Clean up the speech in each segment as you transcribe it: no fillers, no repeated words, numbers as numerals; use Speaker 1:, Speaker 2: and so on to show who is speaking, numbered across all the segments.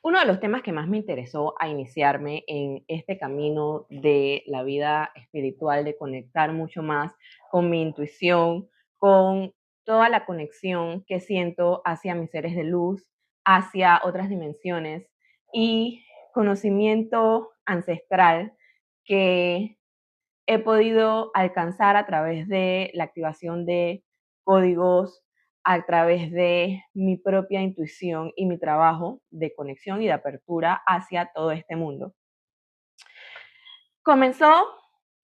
Speaker 1: Uno de los temas que más me interesó a iniciarme en este camino de la vida espiritual, de conectar mucho más con mi intuición, con toda la conexión que siento hacia mis seres de luz, hacia otras dimensiones y conocimiento ancestral que he podido alcanzar a través de la activación de códigos, a través de mi propia intuición y mi trabajo de conexión y de apertura hacia todo este mundo. Comenzó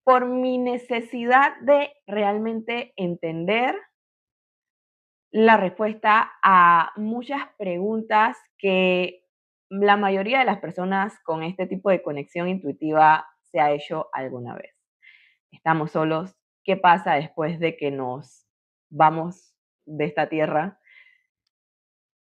Speaker 1: por mi necesidad de realmente entender la respuesta a muchas preguntas que la mayoría de las personas con este tipo de conexión intuitiva se ha hecho alguna vez. ¿Estamos solos? ¿Qué pasa después de que nos vamos de esta tierra?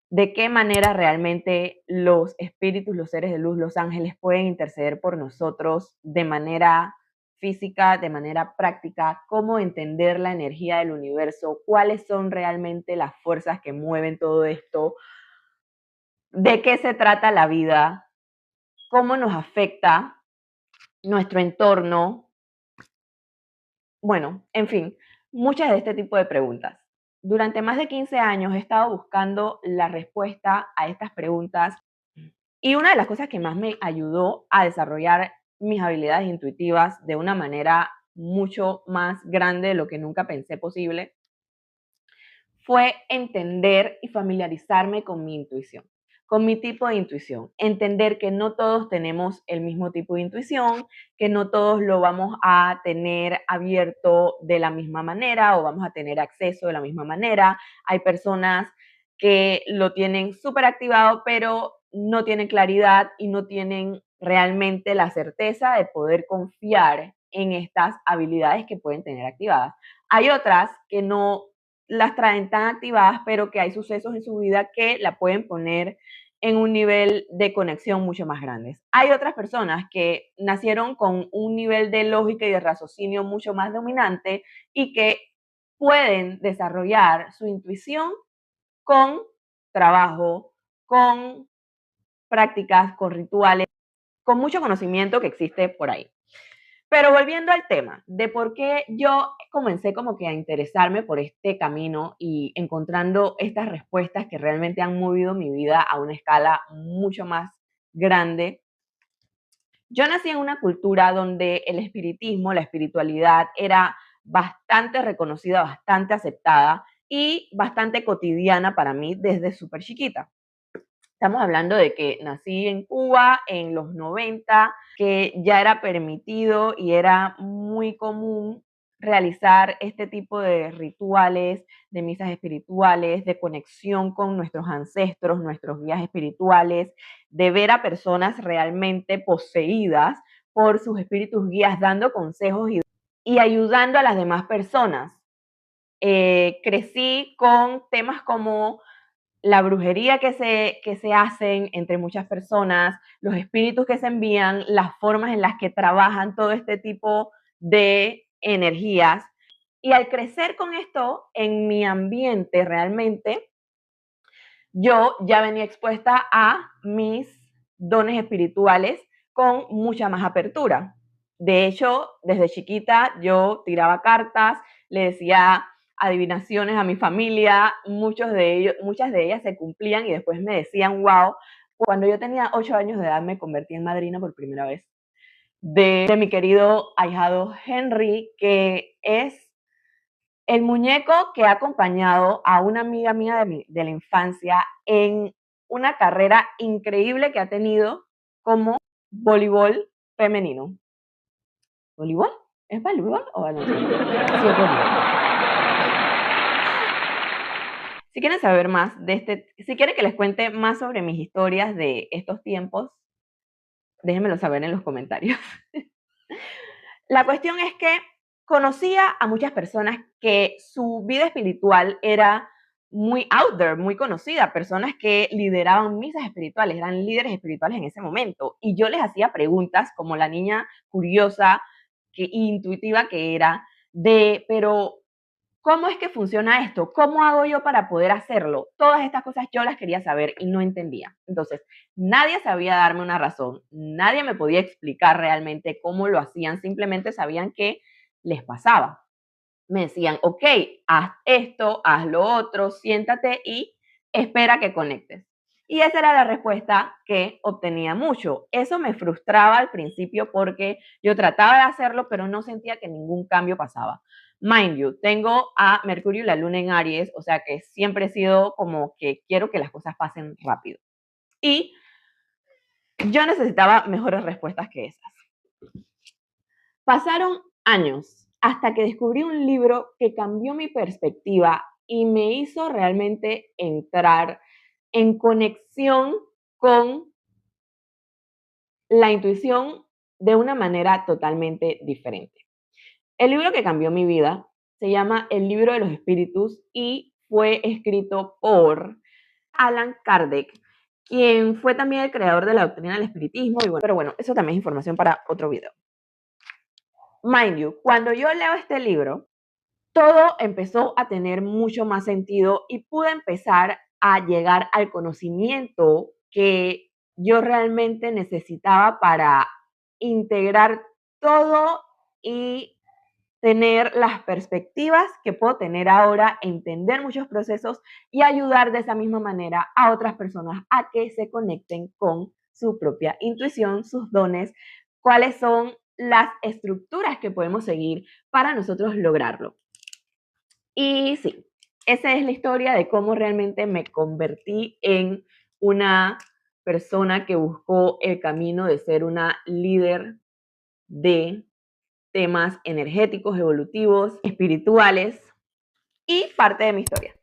Speaker 1: ¿De qué manera realmente los espíritus, los seres de luz, los ángeles pueden interceder por nosotros de manera física, de manera práctica? ¿Cómo entender la energía del universo? ¿Cuáles son realmente las fuerzas que mueven todo esto? ¿De qué se trata la vida? ¿Cómo nos afecta nuestro entorno? Bueno, en fin, muchas de este tipo de preguntas. Durante más de 15 años he estado buscando la respuesta a estas preguntas y una de las cosas que más me ayudó a desarrollar mis habilidades intuitivas de una manera mucho más grande de lo que nunca pensé posible fue entender y familiarizarme con mi intuición, con mi tipo de intuición. Entender que no todos tenemos el mismo tipo de intuición, que no todos lo vamos a tener abierto de la misma manera o vamos a tener acceso de la misma manera. Hay personas que lo tienen súper activado, pero no tienen claridad y no tienen realmente la certeza de poder confiar en estas habilidades que pueden tener activadas. Hay otras que no las traen tan activadas, pero que hay sucesos en su vida que la pueden poner en un nivel de conexión mucho más grande. Hay otras personas que nacieron con un nivel de lógica y de raciocinio mucho más dominante y que pueden desarrollar su intuición con trabajo, con prácticas, con rituales, con mucho conocimiento que existe por ahí. Pero volviendo al tema de por qué yo comencé como que a interesarme por este camino y encontrando estas respuestas que realmente han movido mi vida a una escala mucho más grande. Yo nací en una cultura donde el espiritismo, la espiritualidad era bastante reconocida, bastante aceptada y bastante cotidiana para mí desde súper chiquita. Estamos hablando de que nací en Cuba en los 90, que ya era permitido y era muy común realizar este tipo de rituales, de misas espirituales, de conexión con nuestros ancestros, nuestros guías espirituales, de ver a personas realmente poseídas por sus espíritus guías dando consejos y ayudando a las demás personas. Crecí con temas como la brujería que se hacen entre muchas personas, los espíritus que se envían, las formas en las que trabajan todo este tipo de energías. Y al crecer con esto en mi ambiente realmente, yo ya venía expuesta a mis dones espirituales con mucha más apertura. De hecho, desde chiquita yo tiraba cartas, le decía adivinaciones a mi familia, muchas de ellas se cumplían y después me decían, wow, cuando yo tenía 8 años de edad me convertí en madrina por primera vez de mi querido ahijado Henry, que es el muñeco que ha acompañado a una amiga mía de la infancia en una carrera increíble que ha tenido como voleibol femenino. ¿Voleibol? ¿Es voleibol o baloncesto? Sí, es voleibol. Si quieren saber más de si quieren que les cuente más sobre mis historias de estos tiempos, déjenmelo saber en los comentarios. La cuestión es que conocía a muchas personas que su vida espiritual era muy out there, muy conocida, personas que lideraban misas espirituales, eran líderes espirituales en ese momento. Y yo les hacía preguntas como la niña curiosa, intuitiva que era, pero ¿Cómo es que funciona esto? ¿Cómo hago yo para poder hacerlo? Todas estas cosas yo las quería saber y no entendía. Entonces, nadie sabía darme una razón, nadie me podía explicar realmente cómo lo hacían, simplemente sabían que les pasaba. Me decían, ok, haz esto, haz lo otro, siéntate y espera que conectes. Y esa era la respuesta que obtenía mucho. Eso me frustraba al principio porque yo trataba de hacerlo, pero no sentía que ningún cambio pasaba. Mind you, tengo a Mercurio y la Luna en Aries, o sea que siempre he sido como que quiero que las cosas pasen rápido. Y yo necesitaba mejores respuestas que esas. Pasaron años hasta que descubrí un libro que cambió mi perspectiva y me hizo realmente entrar en conexión con la intuición de una manera totalmente diferente. El libro que cambió mi vida se llama El libro de los espíritus y fue escrito por Alan Kardec, quien fue también el creador de la doctrina del espiritismo. Y bueno, pero bueno, eso también es información para otro video. Mind you, cuando yo leo este libro, todo empezó a tener mucho más sentido y pude empezar a llegar al conocimiento que yo realmente necesitaba para integrar todo y tener las perspectivas que puedo tener ahora, entender muchos procesos y ayudar de esa misma manera a otras personas a que se conecten con su propia intuición, sus dones, cuáles son las estructuras que podemos seguir para nosotros lograrlo. Y sí, esa es la historia de cómo realmente me convertí en una persona que buscó el camino de ser una líder de temas energéticos, evolutivos, espirituales y parte de mi historia.